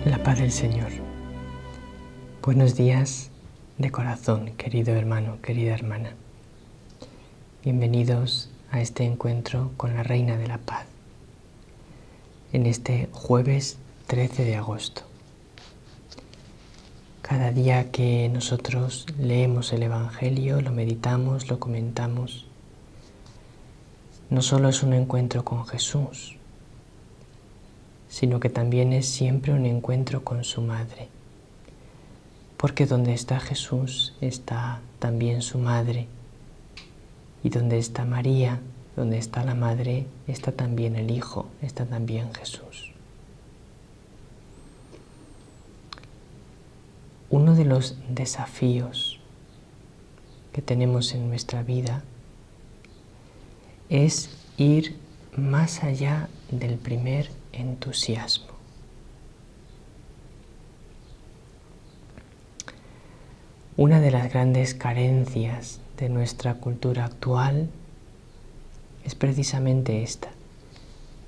La paz del Señor. Buenos días de corazón, querido hermano, querida hermana. Bienvenidos a este encuentro con la Reina de la Paz, en este jueves 13 de agosto. Cada día que nosotros leemos el Evangelio, lo meditamos, lo comentamos, no solo es un encuentro con Jesús, sino que también es siempre un encuentro con su Madre. Porque donde está Jesús está también su Madre. Y donde está María, donde está la Madre, está también el Hijo, está también Jesús. Uno de los desafíos que tenemos en nuestra vida es ir más allá del primer entusiasmo. Una de las grandes carencias de nuestra cultura actual es precisamente esta.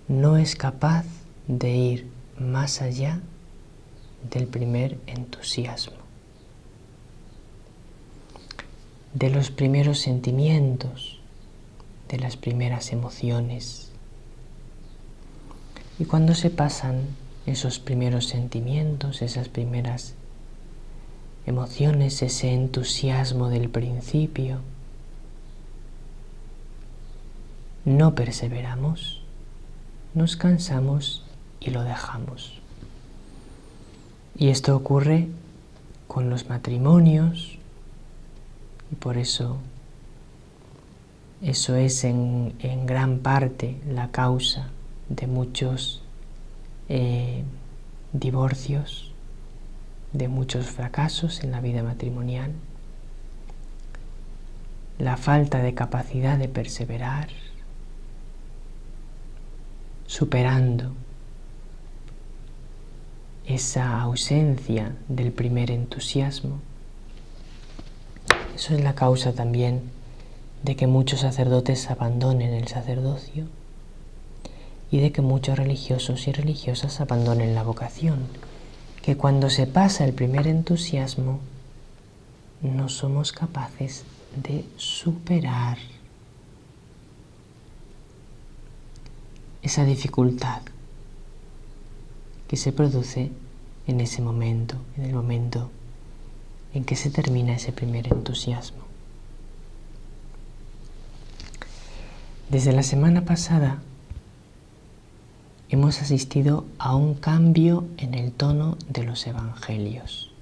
No es capaz de ir más allá del primer entusiasmo, de los primeros sentimientos, de las primeras emociones. Y cuando se pasan esos primeros sentimientos, esas primeras emociones, ese entusiasmo del principio, no perseveramos, nos cansamos y lo dejamos. Y esto ocurre con los matrimonios, y por eso es en gran parte la causa de muchos divorcios, de muchos fracasos en la vida matrimonial, la falta de capacidad de perseverar, superando esa ausencia del primer entusiasmo. Eso es la causa también de que muchos sacerdotes abandonen el sacerdocio y de que muchos religiosos y religiosas abandonen la vocación, que cuando se pasa el primer entusiasmo no somos capaces de superar esa dificultad que se produce en ese momento, en el momento en que se termina ese primer entusiasmo. Desde la semana pasada hemos asistido a un cambio en el tono de los evangelios.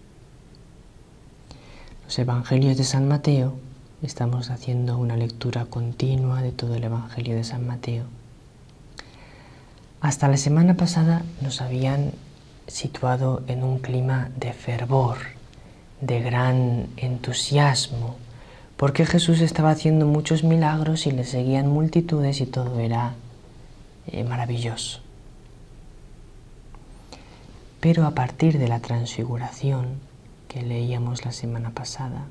Los evangelios de San Mateo, estamos haciendo una lectura continua de todo el evangelio de San Mateo. Hasta la semana pasada nos habían situado en un clima de fervor, de gran entusiasmo, porque Jesús estaba haciendo muchos milagros y le seguían multitudes y todo era maravilloso. Pero a partir de la transfiguración que leíamos la semana pasada,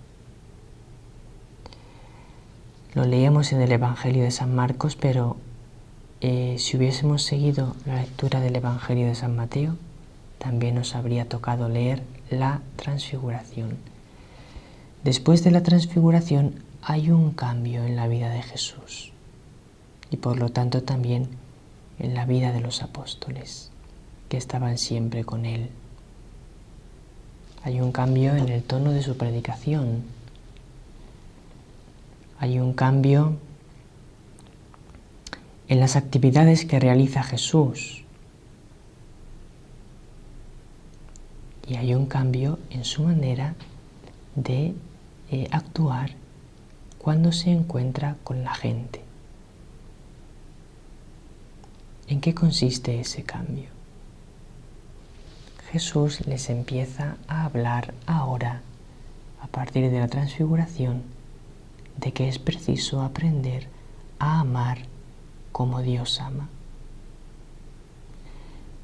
lo leíamos en el Evangelio de San Marcos, pero si hubiésemos seguido la lectura del Evangelio de San Mateo, también nos habría tocado leer la transfiguración. Después de la transfiguración hay un cambio en la vida de Jesús y por lo tanto también en la vida de los apóstoles que estaban siempre con él. Hay un cambio en el tono de su predicación. Hay un cambio en las actividades que realiza Jesús. Y hay un cambio en su manera de actuar cuando se encuentra con la gente. ¿En qué consiste ese cambio? Jesús les empieza a hablar ahora, a partir de la transfiguración, de que es preciso aprender a amar como Dios ama.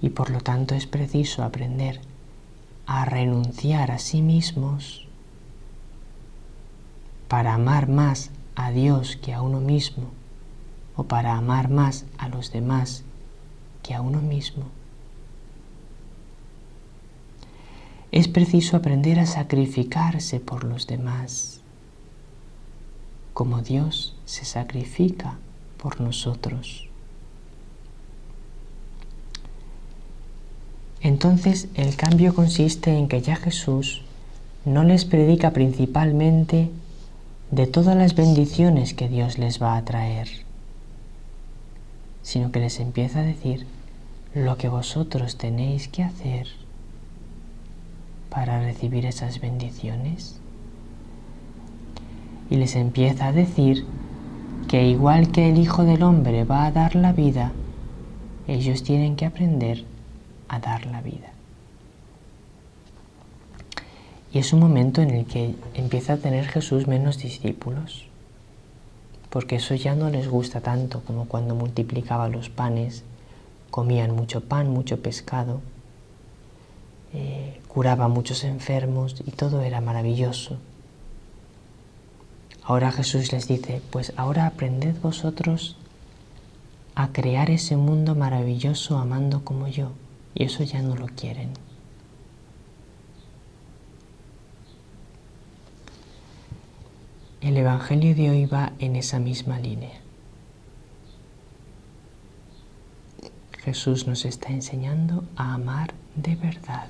Y por lo tanto es preciso aprender a renunciar a sí mismos para amar más a Dios que a uno mismo, o para amar más a los demás que a uno mismo. es preciso aprender a sacrificarse por los demás, como Dios se sacrifica por nosotros. Entonces el cambio consiste en que ya Jesús no les predica principalmente de todas las bendiciones que Dios les va a traer, sino que les empieza a decir lo que vosotros tenéis que hacer para recibir esas bendiciones. Y les empieza a decir que igual que el Hijo del Hombre va a dar la vida, ellos tienen que aprender a dar la vida. Y es un momento en el que empieza a tener Jesús menos discípulos, porque eso ya no les gusta tanto como cuando multiplicaba los panes, comían mucho pan, mucho pescado, curaba a muchos enfermos y todo era maravilloso. Ahora Jesús les dice, pues ahora aprended vosotros a crear ese mundo maravilloso amando como yo, y eso ya no lo quieren. El Evangelio de hoy va en esa misma línea. Jesús nos está enseñando a amar de verdad.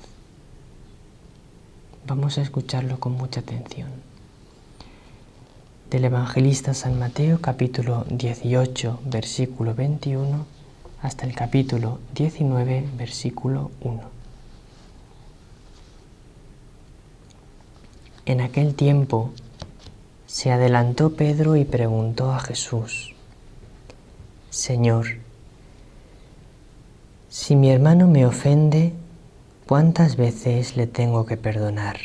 Vamos a escucharlo con mucha atención. Del Evangelista San Mateo, capítulo 18, versículo 21, hasta el capítulo 19, versículo 1. En aquel tiempo se adelantó Pedro y preguntó a Jesús: Señor, si mi hermano me ofende, ¿cuántas veces le tengo que perdonar?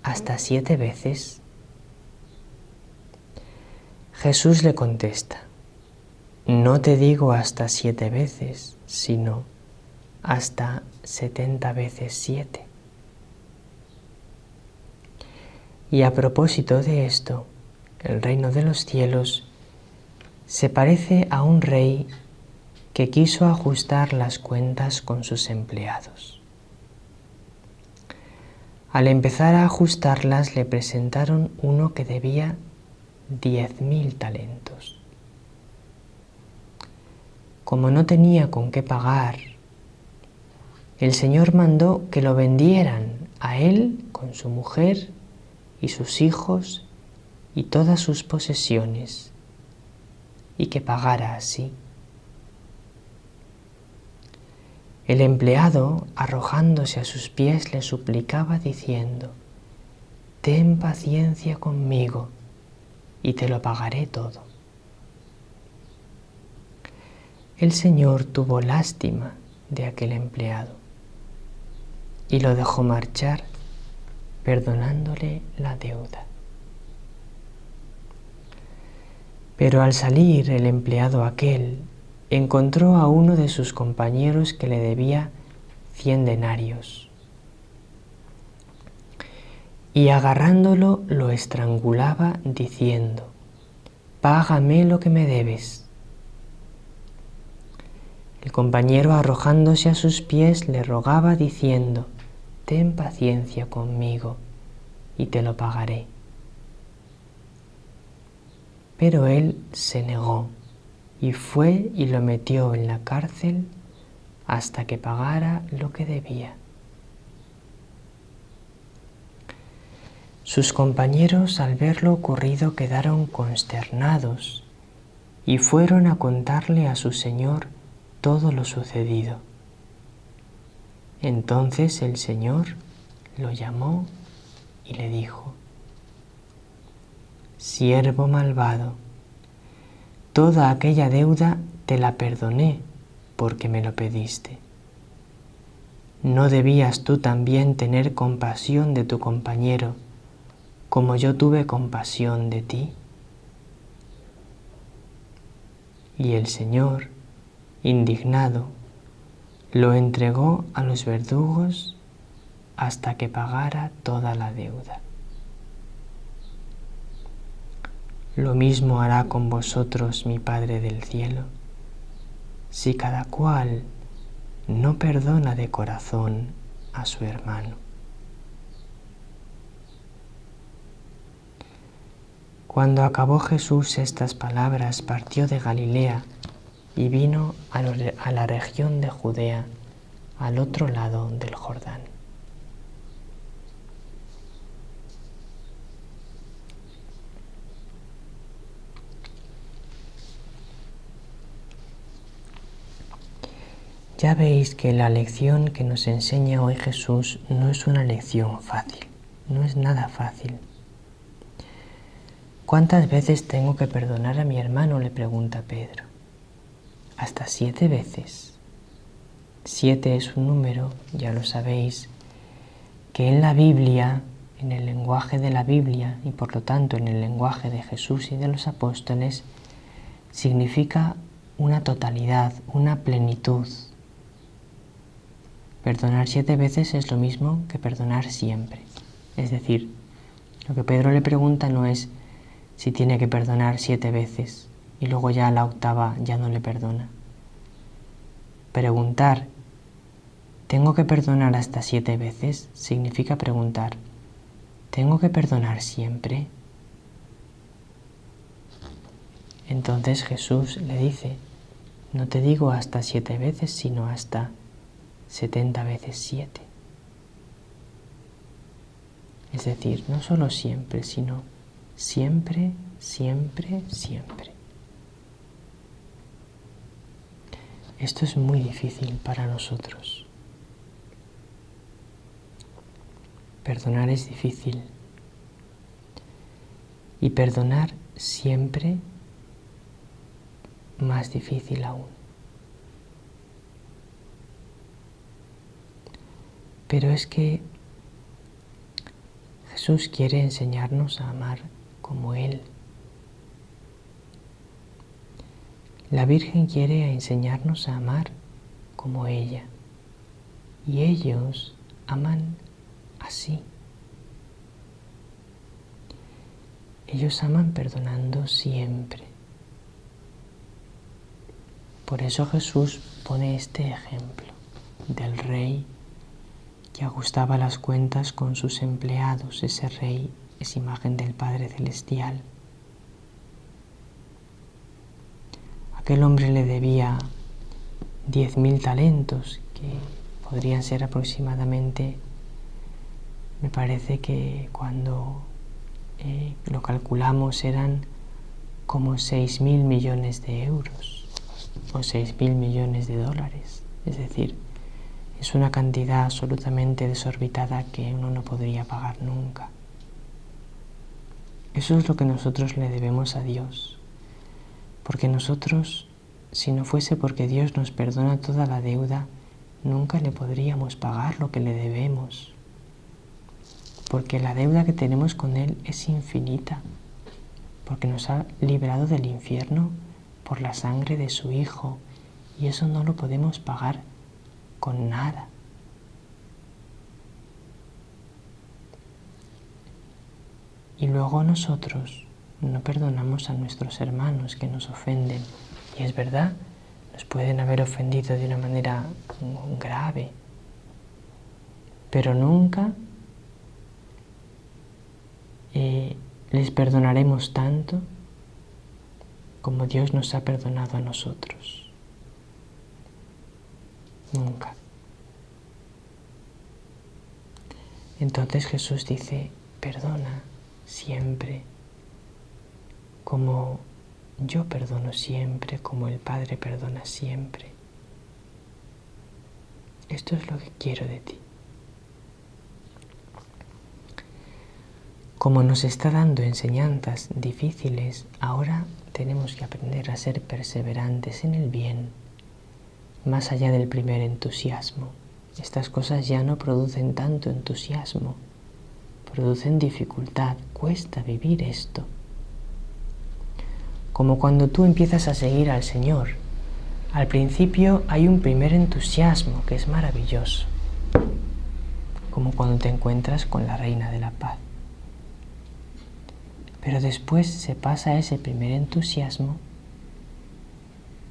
¿Hasta 7 veces? Jesús le contesta: No te digo hasta 7 veces, sino hasta 70 veces 7. Y a propósito de esto, el reino de los cielos se parece a un rey que quiso ajustar las cuentas con sus empleados. Al empezar a ajustarlas le presentaron uno que debía 10.000 talentos. Como no tenía con qué pagar, el Señor mandó que lo vendieran a él con su mujer y sus hijos y todas sus posesiones, y que pagara así. El empleado, arrojándose a sus pies, le suplicaba diciendo: Ten paciencia conmigo y te lo pagaré todo. El Señor tuvo lástima de aquel empleado y lo dejó marchar, perdonándole la deuda. Pero al salir el empleado aquel encontró a uno de sus compañeros que le debía 100 denarios y agarrándolo lo estrangulaba diciendo: Págame lo que me debes. El compañero, arrojándose a sus pies, le rogaba diciendo: Ten paciencia conmigo y te lo pagaré. Pero él se negó y fue y lo metió en la cárcel hasta que pagara lo que debía. Sus compañeros, al ver lo ocurrido, quedaron consternados y fueron a contarle a su señor todo lo sucedido. Entonces el Señor lo llamó y le dijo: Siervo malvado, toda aquella deuda te la perdoné porque me lo pediste. ¿No debías tú también tener compasión de tu compañero, como yo tuve compasión de ti? Y el Señor, indignado, lo entregó a los verdugos hasta que pagara toda la deuda. Lo mismo hará con vosotros mi Padre del cielo, si cada cual no perdona de corazón a su hermano. Cuando acabó Jesús estas palabras, partió de Galilea y vino a la región de Judea, al otro lado del Jordán. Ya veis que la lección que nos enseña hoy Jesús no es una lección fácil, no es nada fácil. ¿Cuántas veces tengo que perdonar a mi hermano?, le pregunta Pedro. Hasta 7 veces. 7 es un número, ya lo sabéis, que en la Biblia, en el lenguaje de la Biblia y por lo tanto en el lenguaje de Jesús y de los apóstoles, significa una totalidad, una plenitud. Perdonar 7 veces es lo mismo que perdonar siempre. Es decir, lo que Pedro le pregunta no es si tiene que perdonar 7 veces y luego ya a la 8ª ya no le perdona. Preguntar, ¿tengo que perdonar hasta 7 veces? Significa preguntar, ¿tengo que perdonar siempre? Entonces Jesús le dice, no te digo hasta 7 veces, sino hasta 70 veces 7. Es decir, no solo siempre, sino siempre, siempre, siempre. Esto es muy difícil para nosotros. Perdonar es difícil. Y perdonar siempre más difícil aún. Pero es que Jesús quiere enseñarnos a amar como Él. La Virgen quiere enseñarnos a amar como ella. Y ellos aman así. Ellos aman perdonando siempre. Por eso Jesús pone este ejemplo del rey que ajustaba las cuentas con sus empleados. Ese rey es imagen del Padre Celestial. Aquel hombre le debía 10.000 talentos, que podrían ser aproximadamente, me parece que cuando lo calculamos eran como 6.000 millones de euros o 6.000 millones de dólares. Es decir, es una cantidad absolutamente desorbitada que uno no podría pagar nunca. Eso es lo que nosotros le debemos a Dios. Porque nosotros, si no fuese porque Dios nos perdona toda la deuda, nunca le podríamos pagar lo que le debemos. Porque la deuda que tenemos con Él es infinita. Porque nos ha librado del infierno por la sangre de su Hijo. Y eso no lo podemos pagar con nada. Y luego nosotros no perdonamos a nuestros hermanos que nos ofenden. Y es verdad, nos pueden haber ofendido de una manera grave, pero nunca les perdonaremos tanto como Dios nos ha perdonado a nosotros. Nunca. Entonces Jesús dice, perdona siempre, como yo perdono siempre, como el Padre perdona siempre. Esto es lo que quiero de ti. Como nos está dando enseñanzas difíciles, ahora tenemos que aprender a ser perseverantes en el bien, más allá del primer entusiasmo. Estas cosas ya no producen tanto entusiasmo, producen dificultad, cuesta vivir esto. Como cuando tú empiezas a seguir al Señor. Al principio hay un primer entusiasmo que es maravilloso, como cuando te encuentras con la Reina de la Paz. Pero después se pasa ese primer entusiasmo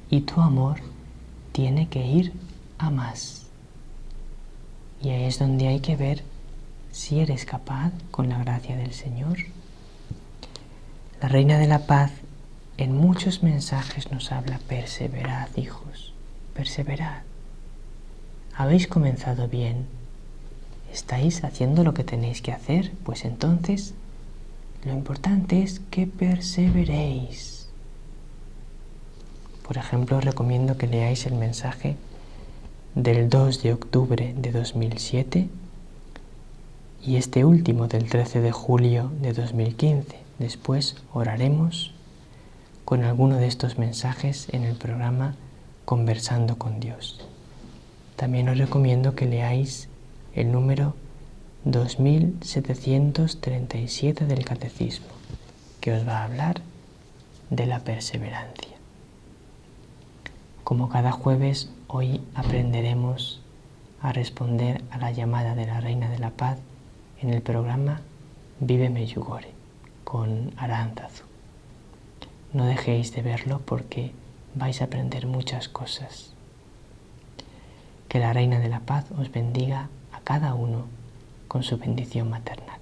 y tu amor tiene que ir a más. Y ahí es donde hay que ver si eres capaz con la gracia del Señor. La Reina de la Paz en muchos mensajes nos habla: perseverad, hijos, perseverad. Habéis comenzado bien, estáis haciendo lo que tenéis que hacer, pues entonces lo importante es que perseveréis. Por ejemplo, os recomiendo que leáis el mensaje del 2 de octubre de 2007 y este último del 13 de julio de 2015. Después oraremos con alguno de estos mensajes en el programa Conversando con Dios. También os recomiendo que leáis el número 2737 del Catecismo, que os va a hablar de la perseverancia. Como cada jueves, hoy aprenderemos a responder a la llamada de la Reina de la Paz en el programa Vive Medjugorje con Aránzazu. No dejéis de verlo porque vais a aprender muchas cosas. Que la Reina de la Paz os bendiga a cada uno con su bendición maternal.